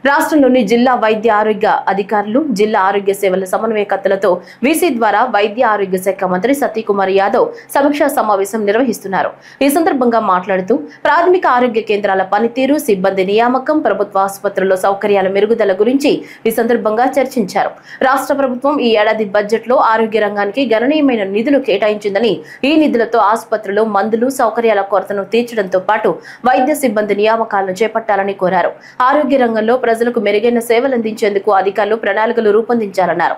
రాష్ట్రంలోని జిల్లా వైద్య ఆరోగ్య అధికారులు, జిల్లా ఆరోగ్య సేవల సమన్వయకర్తలతో వీసీ ద్వారా వైద్య ఆరోగ్య శాఖ మంత్రి సత్యకుమార్ యాదవ్ సమీక్షా సమావేశం నిర్వహిస్తున్నారు. ఈ సందర్భంగా మాట్లాడుతూ ప్రాథమిక ఆరోగ్య కేంద్రాల పనితీరు, సిబ్బంది నియామకం, ప్రభుత్వ ఆసుపత్రుల్లో సౌకర్యాల మెరుగుదల గురించి ఈ సందర్భంగా చర్చించారు. రాష్ట్ర ప్రభుత్వం ఈ ఏడాది బడ్జెట్ లో ఆరోగ్య రంగానికి గణనీయమైన నిధులు కేటాయించిందని, ఈ నిధులతో ఆసుపత్రుల్లో మందులు, సౌకర్యాల కొరతను తీర్చడంతో పాటు వైద్య సిబ్బంది నియామకాలను చేపట్టాలని కోరారు. ఆరోగ్య రంగంలో ప్రజలకు మెరుగైన సేవలందించేందుకు అధికారులు ప్రణాళికలు రూపొందించాలన్నారు.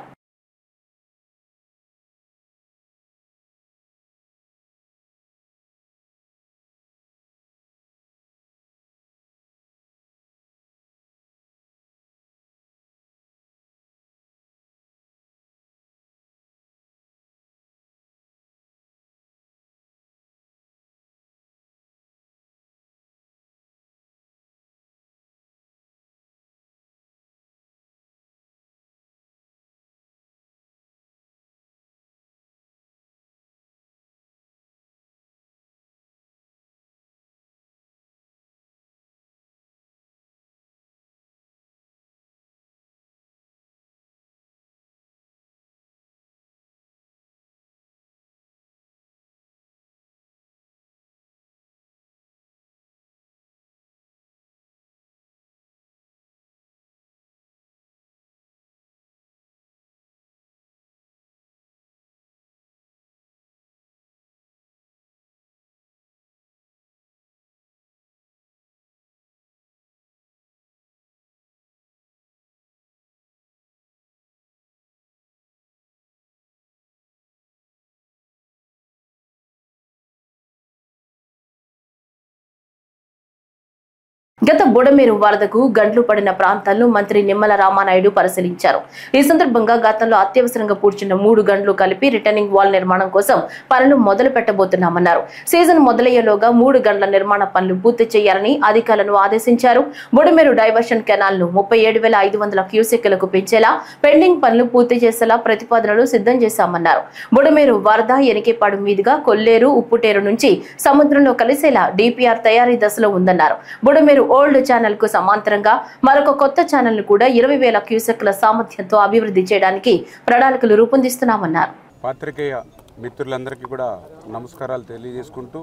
గత బుడమేరు వరదకు గండ్లు పడిన ప్రాంతాలను మంత్రి నిమ్మల రామానాయుడు పరిశీలించారు. ఈ సందర్భంగా గతంలో అత్యవసరంగా పూడ్చిన 3 గండ్లు కలిపి రిటర్నింగ్ వాల్ నిర్మాణం కోసం పనులు మొదలు పెట్టబోతున్నామన్నారు. సీజన్ మొదలయ్యేలోగా 3 గండ్ల నిర్మాణ పనులు పూర్తి చేయాలని అధికారులను ఆదేశించారు. బుడమేరు డైవర్షన్ కెనాల్ ను 37,500 క్యూసెక్కులకు పెంచేలా పెండింగ్ పనులు పూర్తి చేసేలా ప్రతిపాదనలు సిద్ధం చేశామన్నారు. బుడమేరు వరద ఎనికేపాడు మీదుగా కొల్లేరు, ఉప్పుటేరు నుంచి సముద్రంలో కలిసేలా డిపిఆర్ తయారీ దశలో ఉందన్నారు. బుడమేరు ఓల్డ్ ఛానల్ కు సమాంతరంగా మరొక కొత్త ఛానల్ ను కూడా 20,000 క్యూసెక్ల సామర్థ్యంతో అభివృద్ధి చేయడానికి ప్రణాళికలు రూపొందిస్తున్నామన్నారు. పాత్రికేయ మిత్రులందరికీ కూడా నమస్కారాలు తెలియజేసుకుంటూ,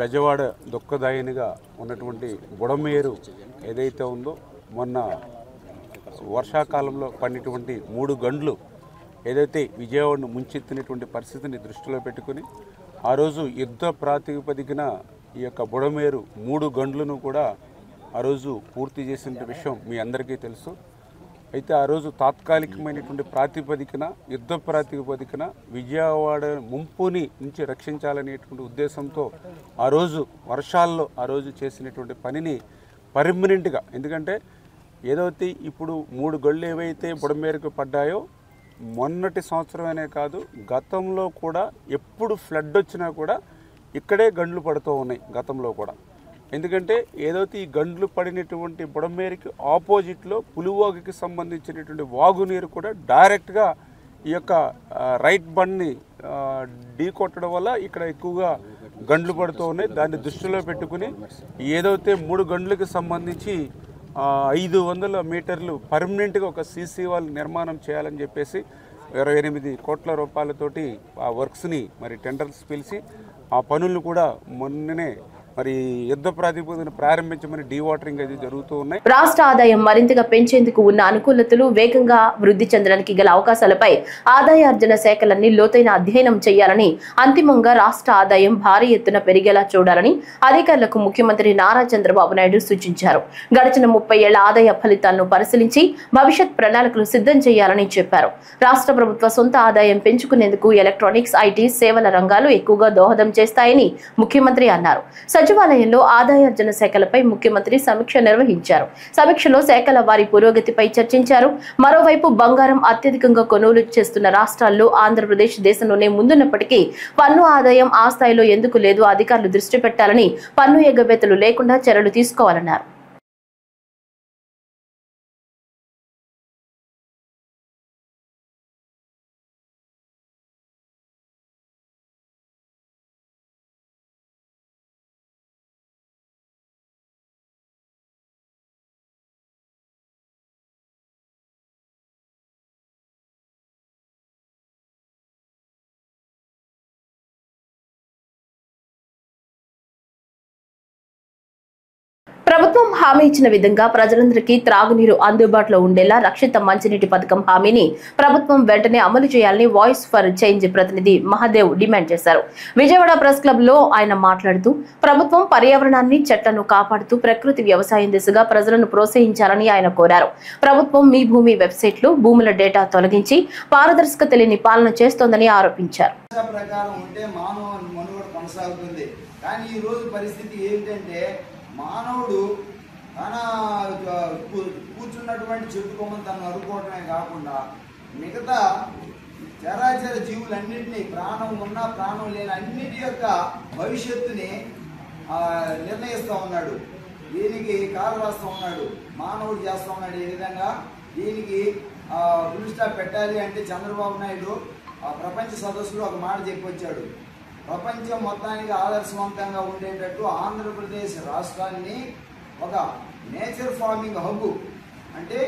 బెజవాడ దుఃఖదాయినిగా ఉన్నటువంటి బుడమేరు ఏదైతే ఉందో, మొన్న వర్షాకాలంలో పడినటువంటి 3 గండ్లు ఏదైతే విజయవాడను ముంచెత్తినటువంటి పరిస్థితిని దృష్టిలో పెట్టుకుని ఆ రోజు యుద్ధ ప్రాతిపదికన ఈ యొక్క బుడమేరు 3 గండ్లను కూడా ఆ రోజు పూర్తి చేసిన విషయం మీ అందరికీ తెలుసు. అయితే ఆ రోజు తాత్కాలికమైనటువంటి ప్రాతిపదికన, యుద్ధ ప్రాతిపదికన విజయవాడ ముంపుని నుంచి రక్షించాలనేటువంటి ఉద్దేశంతో ఆ రోజు వర్షాల్లో ఆ రోజు చేసినటువంటి పనిని పర్మనెంట్గా, ఎందుకంటే ఏదైతే ఇప్పుడు 3 గళ్ళు ఏవైతే బుడమేరుకు పడ్డాయో, మొన్నటి సంవత్సరమనే కాదు గతంలో కూడా ఎప్పుడు ఫ్లడ్ వచ్చినా కూడా ఇక్కడే గండ్లు పడుతూ ఉన్నాయి గతంలో కూడా. ఎందుకంటే ఏదైతే ఈ గండ్లు పడినటువంటి బుడమేరుకి ఆపోజిట్లో పులివాగుకి సంబంధించినటువంటి వాగునీరు కూడా డైరెక్ట్గా ఈ యొక్క రైట్ బండ్ని ఢీ కొట్టడం వల్ల ఇక్కడ ఎక్కువగా గండ్లు పడుతూ ఉన్నాయి. దాన్ని దృష్టిలో పెట్టుకుని ఏదైతే 3 గండ్లకి సంబంధించి 500 మీటర్లు పర్మనెంట్గా ఒక సీసీ వాల్ నిర్మాణం చేయాలని చెప్పేసి 28 కోట్ల రూపాయలతోటి ఆ వర్క్స్ని మరి టెండర్స్ పిలిచి ఆ పనులను కూడా మొన్ననే మరి యుద్ధ ప్రాతిపదికన ప్రారంభించమని డీవాటరింగ్ అది జరుగుతూ ఉన్నాయి. రాష్ట్ర ఆదాయం మరింతగా పెంచేందుకు ఉన్న అనుకూలతలు, వేగంగా వృద్ధి చెందడానికి గల అవకాశాలపై ఆదాయార్జన శాఖలన్నీ లోతైన అధ్యయనం చేయాలని, అంతిమంగా రాష్ట్ర ఆదాయం భారీ ఎత్తున పెరిగేలా చూడాలని అధికారులకు ముఖ్యమంత్రి నారా చంద్రబాబు నాయుడు సూచించారు. గడిచిన 30 ఏళ్ల ఆదాయ ఫలితాలను పరిశీలించి భవిష్యత్ ప్రణాళికలు సిద్ధం చేయాలని చెప్పారు. రాష్ట్ర ప్రభుత్వ సొంత ఆదాయం పెంచుకునేందుకు ఎలక్ట్రానిక్స్, ఐటీ, సేవల రంగాలు ఎక్కువగా దోహదం చేస్తాయని ముఖ్యమంత్రి అన్నారు. సచివాలయంలో ఆదాయార్జన శాఖలపై ముఖ్యమంత్రి సమీక్ష నిర్వహించారు. సమీక్షలో శాఖల వారి పురోగతిపై చర్చించారు. మరోవైపు బంగారం అత్యధికంగా కొనుగోలు చేస్తున్న రాష్ట్రాల్లో ఆంధ్రప్రదేశ్ దేశంలోనే ముందున్నప్పటికీ పన్ను ఆదాయం ఆ స్థాయిలో ఎందుకు లేదు, అధికారులు దృష్టి పెట్టాలని, పన్ను ఎగవేతలు లేకుండా చర్యలు తీసుకోవాలన్నారు. ప్రభుత్వం హామీ ఇచ్చిన విధంగా ప్రజలందరికీ త్రాగునీరు అందుబాటులో ఉండేలా రక్షిత మంచినీటి పథకం హామీని ప్రభుత్వం వెంటనే అమలు చేయాలని వాయిస్ ఫర్ చేంజ్ ప్రతినిధి మహాదేవ్ డిమాండ్ చేశారు. విజయవాడ ప్రెస్ క్లబ్ లో ఆయన మాట్లాడుతూ ప్రభుత్వం పర్యావరణాన్ని చెట్లను కాపాడుతూ ప్రకృతి వ్యవసాయం దిశగా ప్రజలను ప్రోత్సహించాలని ఆయన కోరారు. ప్రభుత్వం మీ భూమి వెబ్సైట్ లో భూముల డేటా తొలగించి పారదర్శకత లేని పాలన చేస్తోందని ఆరోపించారు. కానీ ఈ రోజు పరిస్థితి ఏంటంటే మానవుడు తన కూర్చున్నటువంటి చెట్టు కొమ్మను తను అరుకోవడమే కాకుండా మిగతా చరాచర జీవులన్నింటినీ ప్రాణం ఉన్న ప్రాణం లేని అన్నిటి యొక్క భవిష్యత్తుని నిర్ణయిస్తూ ఉన్నాడు. దీనికి కాలు రాస్తూ ఉన్నాడు, మానవుడు చేస్తూ ఉన్నాడు. ఈ విధంగా దీనికి ఫుల్ స్టాప్ పెట్టాలి అంటే చంద్రబాబు నాయుడు ప్రపంచ సదస్సులో ఒక మాట చెప్పొచ్చాడు. ప్రపంచం మొత్తానికి ఆదర్శవంతంగా ఉండేటట్టు ఆంధ్రప్రదేశ్ రాష్ట్రాన్ని ఒక నేచర్ ఫార్మింగ్ హబ్ అంటే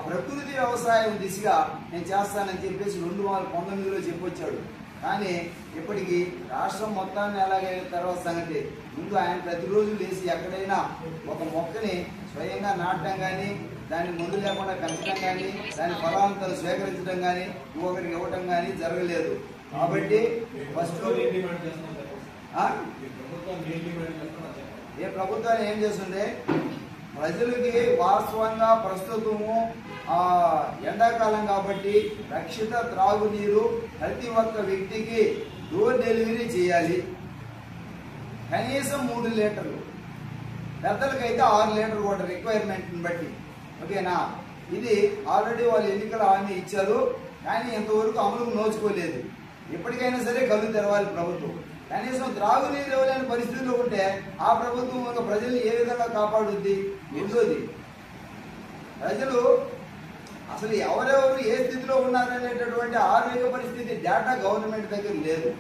ప్రకృతి వ్యవసాయం దిశగా నేను చేస్తానని చెప్పేసి 2019లో చెప్పొచ్చాడు. కానీ ఇప్పటికీ రాష్ట్రం మొత్తాన్ని ఎలాగైన తర్వాత సంగతి ముందు ఆయన ప్రతిరోజు లేచి ఎక్కడైనా ఒక మొక్కని స్వయంగా నాటడం కానీ, దాన్ని మందు లేకుండా పెంచడం కానీ, దాని ఫలాంతలు స్వీకరించడం కానీ, ఇంకొకరికి ఇవ్వటం కానీ జరగలేదు. కాబట్టి ఫస్ట్ ఏ ప్రభుత్వాన్ని ఏం చేస్తుంది, ప్రజలకి వాస్తవంగా ప్రస్తుతము ఎండాకాలం కాబట్టి రక్షిత త్రాగునీరు ప్రతి ఒక్క వ్యక్తికి డోర్ డెలివరీ చేయాలి. కనీసం 3 లీటర్లు, పెద్దలకైతే 6 లీటర్లు కూడా రిక్వైర్మెంట్ని బట్టి. ఓకేనా? ఇది ఆల్రెడీ వాళ్ళు ఎన్నికల హామీ ఇచ్చారు, కానీ ఇంతవరకు అమలుకు నోచుకోలేదు. ఎప్పటికైనా సరే కళ్ళు తెరవాలి ప్రభుత్వం. కనీసం త్రాగునీరు ఇవ్వలేని పరిస్థితుల్లో ఉంటే ఆ ప్రభుత్వం ఒక ప్రజల్ని ఏ విధంగా కాపాడుద్ది? రెండోది, ప్రజలు అసలు ఎవరెవరు ఏ స్థితిలో ఉన్నారనేటటువంటి ఆరోగ్య పరిస్థితి డేటా గవర్నమెంట్ దగ్గర లేదు.